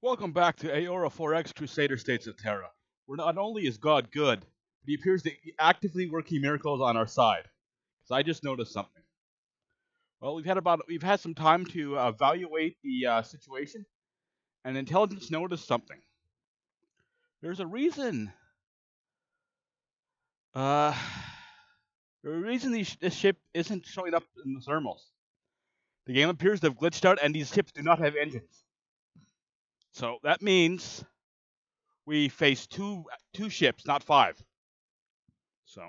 Welcome back to Aurora 4X Crusader States of Terra, where not only is God good, but he appears to be actively working miracles on our side. Because I just noticed something. Well, we've had some time to evaluate the situation, and intelligence noticed something. There's a reason. Uh, there's a reason this ship isn't showing up in the thermals. The game appears to have glitched out, and these ships do not have engines. So that means we face two ships, not five. So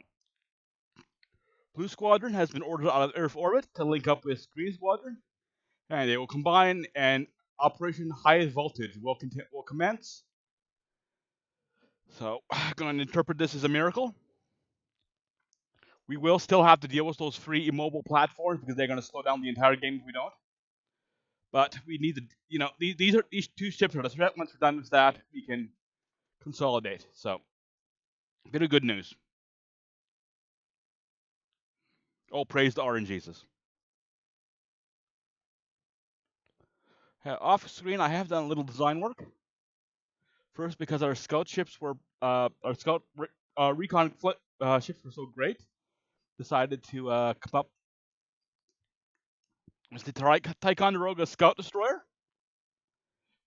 Blue Squadron has been ordered out of Earth orbit to link up with Green Squadron, and they will combine, and Operation High Voltage will commence. So, I'm going to interpret this as a miracle. We will still have to deal with those three immobile platforms because they're going to slow down the entire game if we don't. But we need to, these two ships are the threat. Once we're done with that, we can consolidate. So, a bit of good news. Oh, praise the Orange Jesus. Off screen, I have done a little design work. First, because our scout ships were, our scout recon ships were so great, decided to come up with the Ticonderoga Scout Destroyer,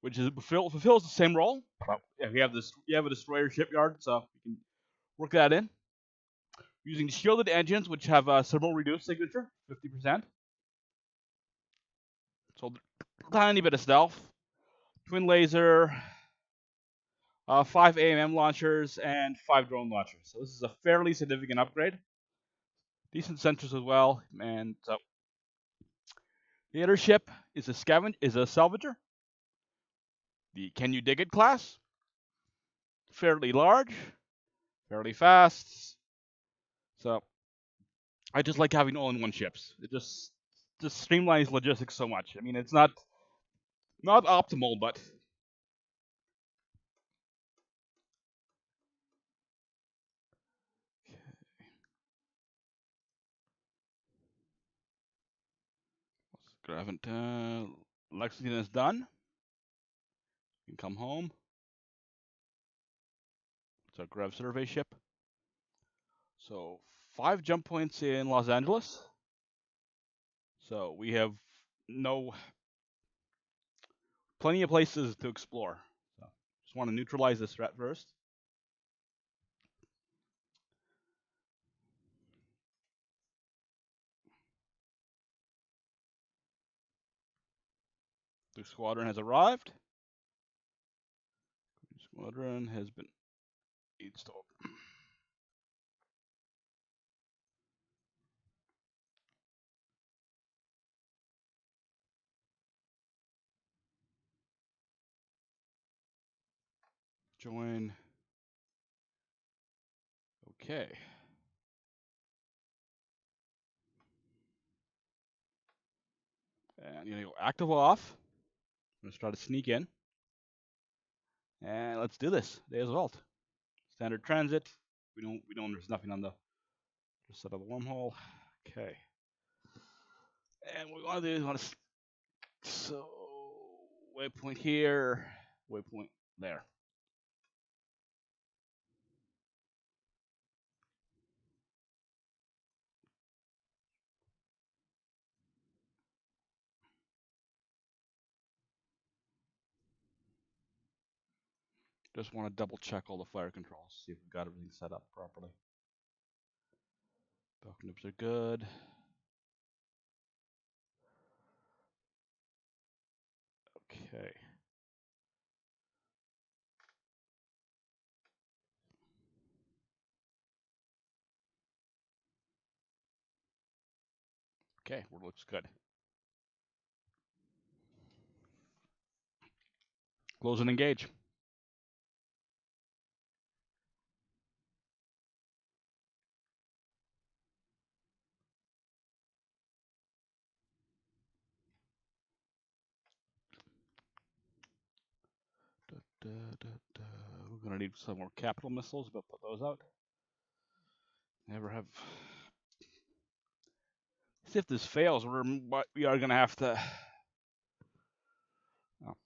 which fulfills the same role. Yeah, we have a destroyer shipyard, so we can work that in. Using shielded engines, which have a thermal reduced signature, 50%. So tiny bit of stealth. Twin laser, 5 AMM launchers, and 5 drone launchers. So this is a fairly significant upgrade. Decent sensors as well, and so the other ship is a salvager. The Can You Dig It class, fairly large, fairly fast. So I just like having all-in-one ships. It just streamlines logistics so much. I mean, it's not optimal, but Lexington is done. You can come home. It's our Grav survey ship. So 5 jump points in Los Angeles. So we have plenty of places to explore. So just want to neutralize this threat first. The squadron has arrived. The squadron has been installed. Join. Okay. And you're gonna go active off. I'm gonna try to sneak in. And let's do this. Day as vault. Standard transit. There's nothing on the, just set up a wormhole. Okay. And what we want to do is so waypoint here, waypoint there. Just want to double check all the fire controls, see if we've got everything set up properly. Falcon nips are good. Okay. Okay, looks good. Close and engage. We're gonna need some more capital missiles, but put those out. Never have. See if this fails, we are gonna have to. Oh.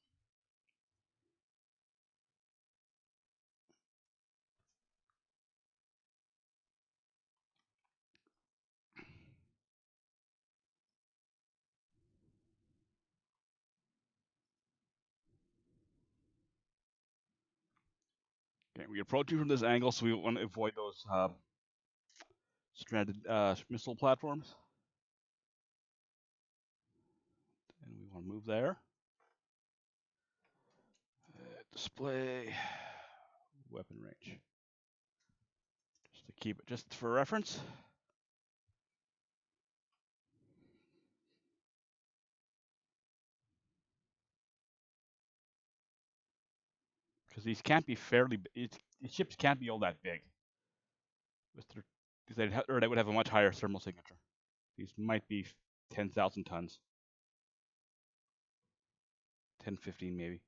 Right, we're approaching from this angle, so we want to avoid those stranded missile platforms. And we want to move there. Display weapon range. Just to keep it, just for reference. Because these can't be these ships can't be all that big. Or they would have a much higher thermal signature. These might be 10,000 tons. 10, 15 maybe.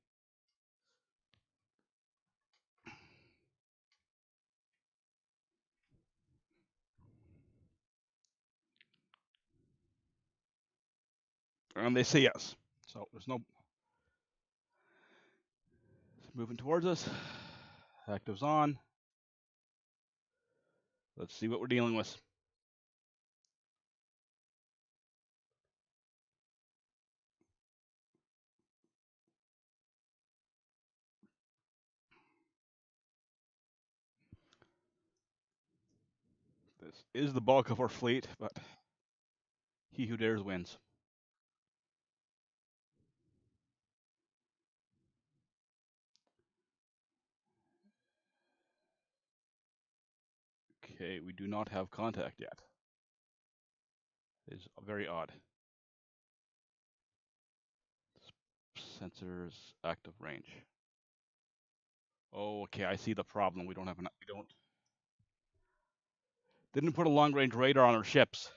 And they say yes. So there's no... It's moving towards us. Active's on. Let's see what we're dealing with. This is the bulk of our fleet, but he who dares wins. Okay, we do not have contact yet. It's very odd. Sensors active range. Oh, okay, I see the problem. We didn't put a long range radar on our ships.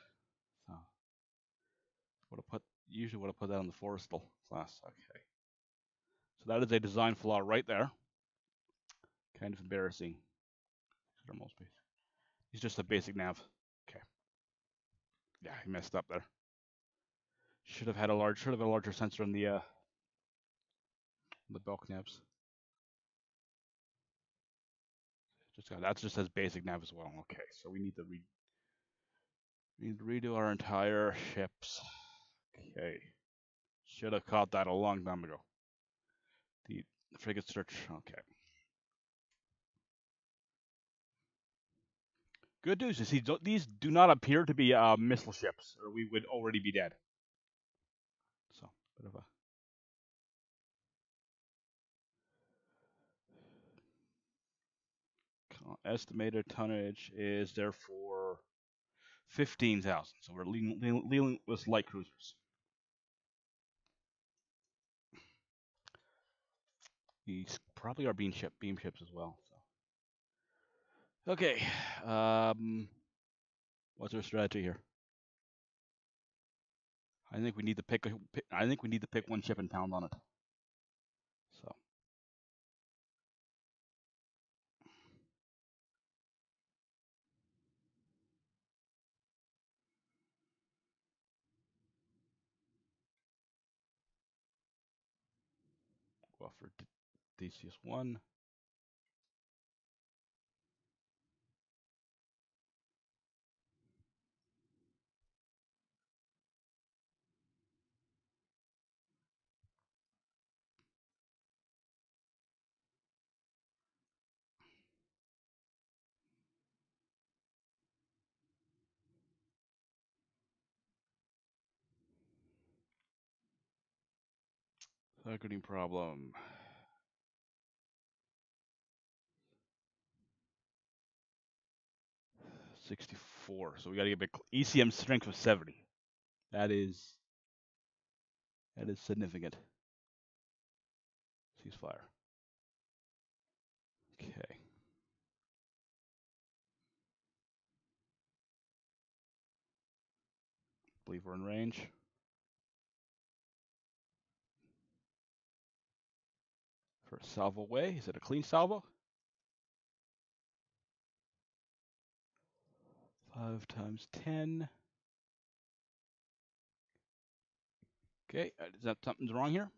So usually would have put that on the Forestal class. Okay. So that is a design flaw right there. Kind of embarrassing. He's just a basic nav. Okay. Yeah, he messed up there. Should have a larger sensor on the bulk navs. That just says basic nav as well. Okay, so we need to redo our entire ships. Okay. Should have caught that a long time ago. The frigate search. Okay. Good news is these do not appear to be missile ships, or we would already be dead. So, bit of a... Estimated tonnage is therefore 15,000. So we're dealing with light cruisers. These probably are beam ships as well. So. Okay. What's our strategy here? I think we need to pick one ship and pound on it. So. Go for DCS1. Targeting problem. 64. So we got to get back. ECM strength of 70. That is significant. Ceasefire. Okay. Believe we're in range. For a salvo way. Is it a clean salvo? 5 times 10. Okay, is that something's wrong here?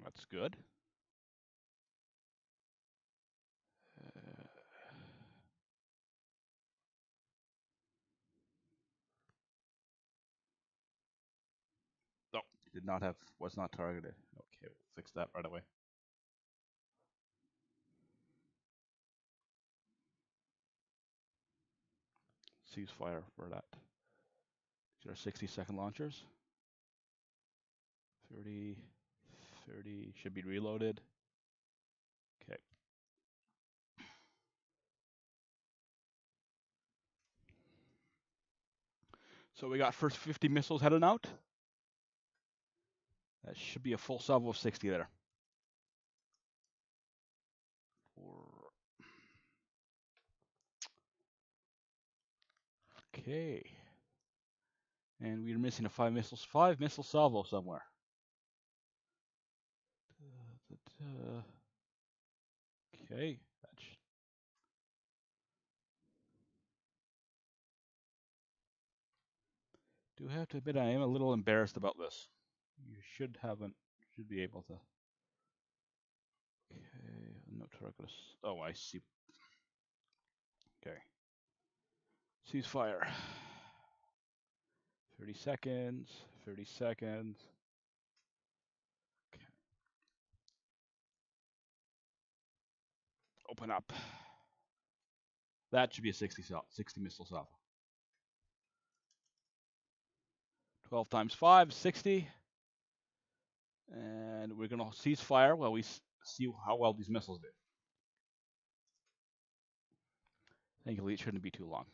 That's good. Oh, was not targeted. Okay, we'll fix that right away. Ceasefire for that. These are 60-second launchers. 30, 30 should be reloaded. Okay. So we got first 50 missiles heading out. That should be a full salvo of 60 there. Okay. And we're missing a 5 missile salvo somewhere. Okay. Do have to admit I am a little embarrassed about this. You should be able to. Okay, no target. Oh, I see. Okay. Ceasefire. 30 seconds. 30 seconds. Okay. Open up. That should be a 60 missile salvo. 12 times 5, 60. And we're going to cease fire while we see how well these missiles do. Thankfully, it shouldn't be too long.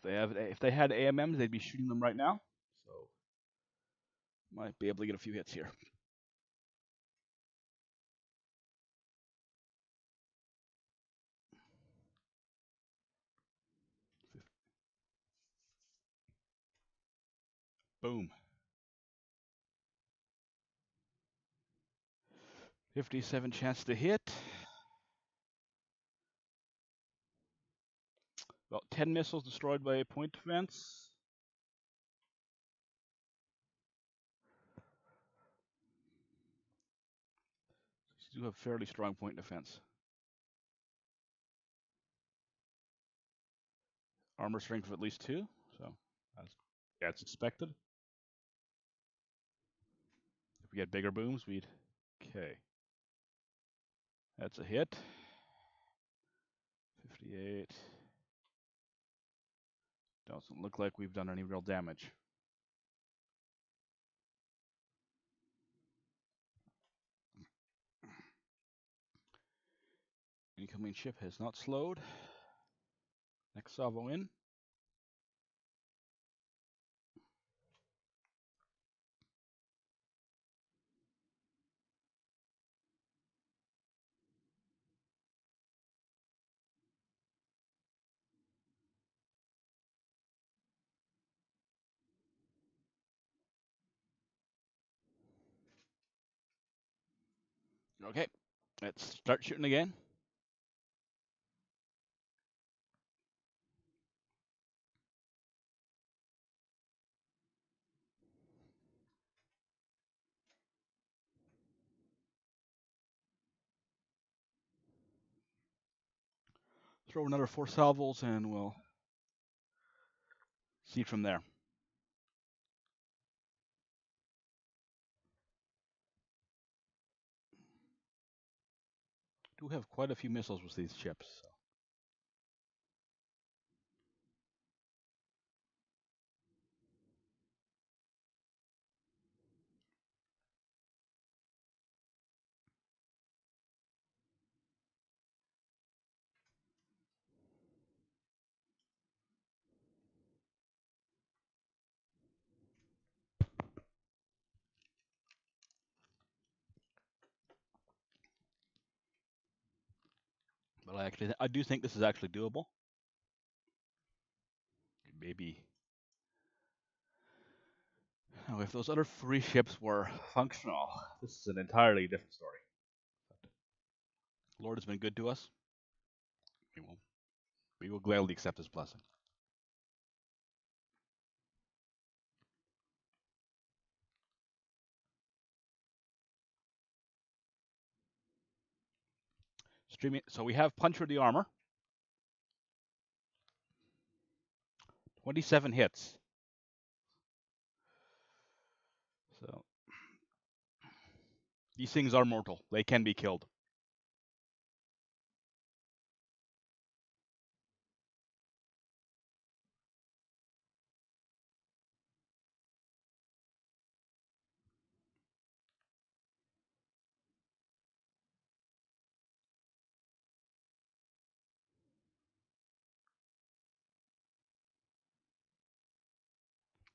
If they had AMMs, they'd be shooting them right now. So might be able to get a few hits here. Boom. 57 chance to hit. About 10 missiles destroyed by point defense. These do have fairly strong point defense. Armor strength of at least 2, so that's expected. If we get bigger booms, we'd... Okay. That's a hit. 58. Doesn't look like we've done any real damage. Incoming ship has not slowed. Next salvo in. Okay, let's start shooting again. Throw another 4 salvos and we'll see from there. Do have quite a few missiles with these ships. So. Actually, I do think this is actually doable. Maybe. Now, if those other 3 ships were functional, this is an entirely different story. But the Lord has been good to us. We will gladly accept His blessing. Streaming. So we have punctured the armor. 27 hits. So these things are mortal. They can be killed.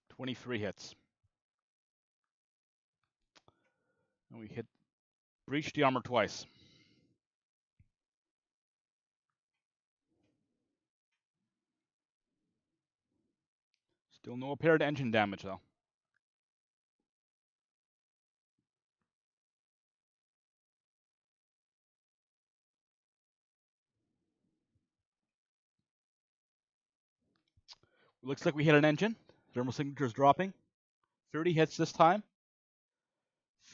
"23 hits. And we breached the armor twice. Still no apparent engine damage, though. Looks like we hit an engine. Thermal signature's dropping. 30 hits this time.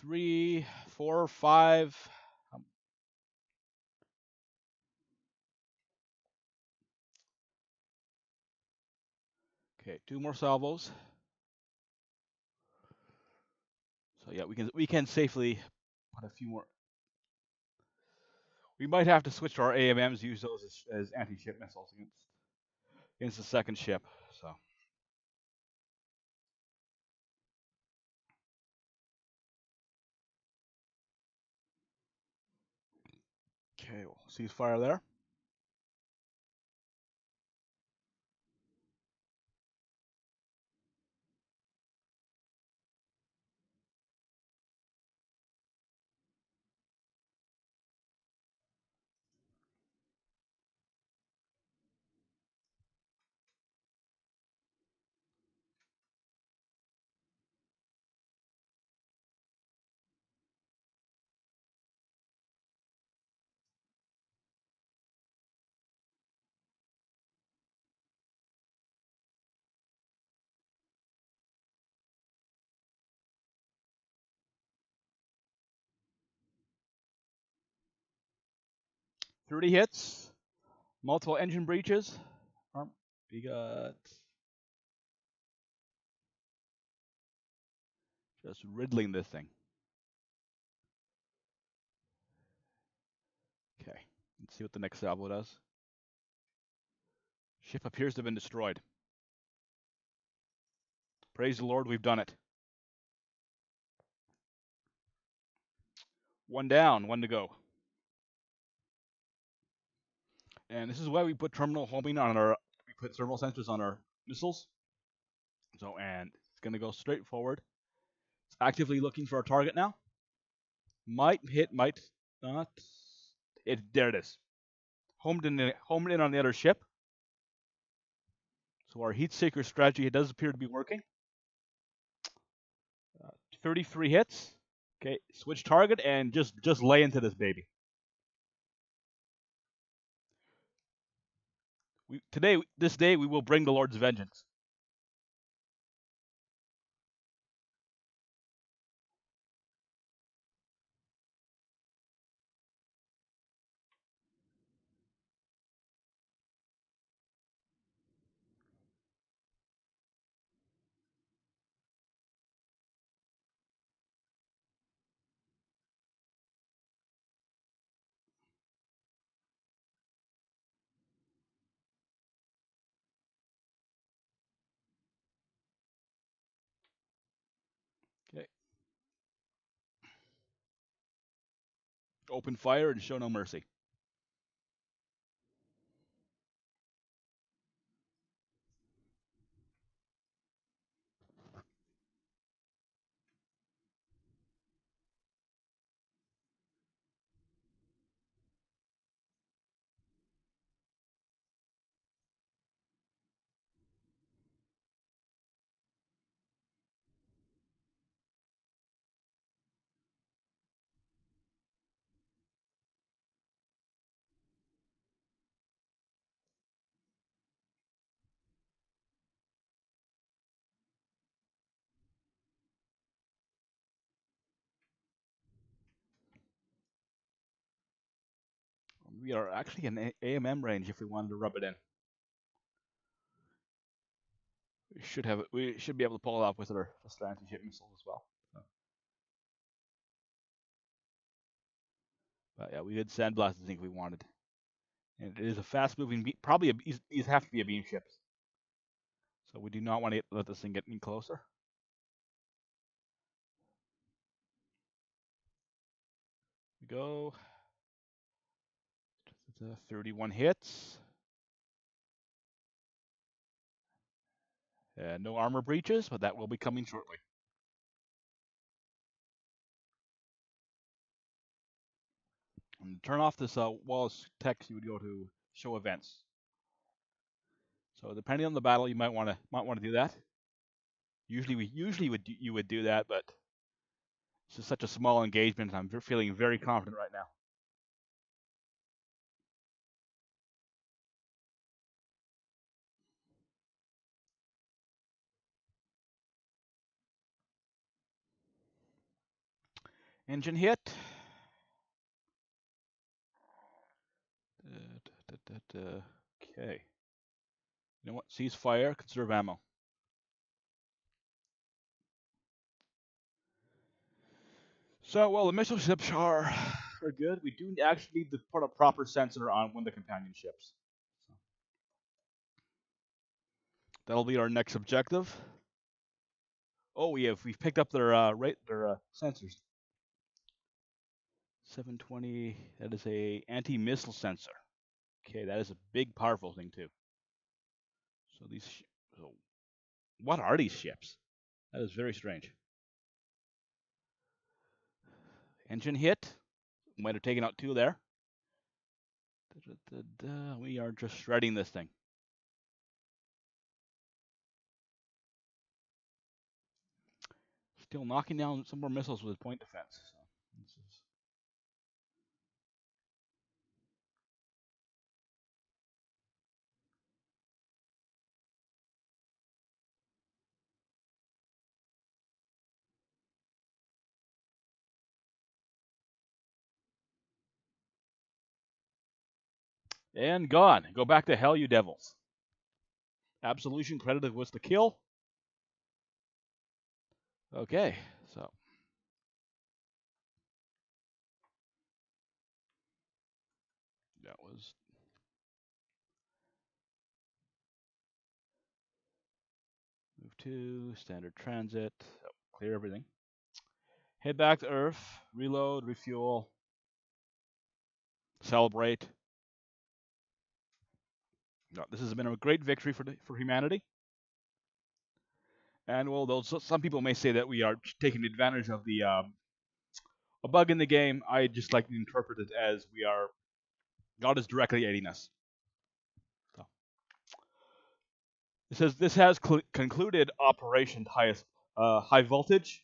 3, 4, 5. Okay, 2 more salvos. So yeah, we can safely put a few more. We might have to switch to our AMMs, use those as anti-ship missiles against the second ship. So okay, we'll ceasefire there. "30 hits, multiple engine breaches. We got just riddling this thing. Okay, let's see what the next salvo does. Ship appears to have been destroyed. Praise the Lord, we've done it. 1 down, 1 to go. And this is why we put terminal homing on we put thermal sensors on our missiles. So, and it's going to go straight forward. It's actively looking for a target now. Might hit, might not. There it is. Homed in on the other ship. So our heat seeker strategy does appear to be working. 33 hits. Okay, switch target and just lay into this baby. This day, we will bring the Lord's vengeance. Okay. Open fire and show no mercy. we are actually in AMM range if we wanted to rub it in. We should be able to pull it off with our anti-ship missiles as well. So. But yeah, we could sandblast this thing if we wanted. And it is a fast-moving, probably these have to be a beam ship. So we do not want to let this thing get any closer. We go. 31 hits. No armor breaches, but that will be coming shortly. And to turn off this Wallace text, you would go to show events. So depending on the battle, you might want to do that. Usually you would do that, but this is such a small engagement. I'm feeling very confident right now. Engine hit. Okay. You know what? Cease fire. Conserve ammo. So, well, the missile ships are good. We do actually need to put a proper sensor on one of the companion ships. So. That'll be our next objective. Oh, we've picked up their sensors. 720. That is a anti-missile sensor. Okay, that is a big, powerful thing too. So what are these ships? That is very strange. Engine hit. Might have taken out 2 there. We are just shredding this thing. Still knocking down some more missiles with point defense. So this is... And gone. Go back to hell, you devils. Absolution credited was the kill. Okay, so. That was. Move to standard transit. Oh, clear everything. Head back to Earth. Reload, refuel. Celebrate. No, this has been a great victory for humanity. And well, some people may say that we are taking advantage of a bug in the game. I just like to interpret it as God is directly aiding us. So. It says this has concluded Operation High Voltage,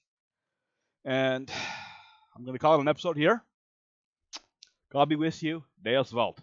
and I'm going to call it an episode here. God be with you. Deus Vult.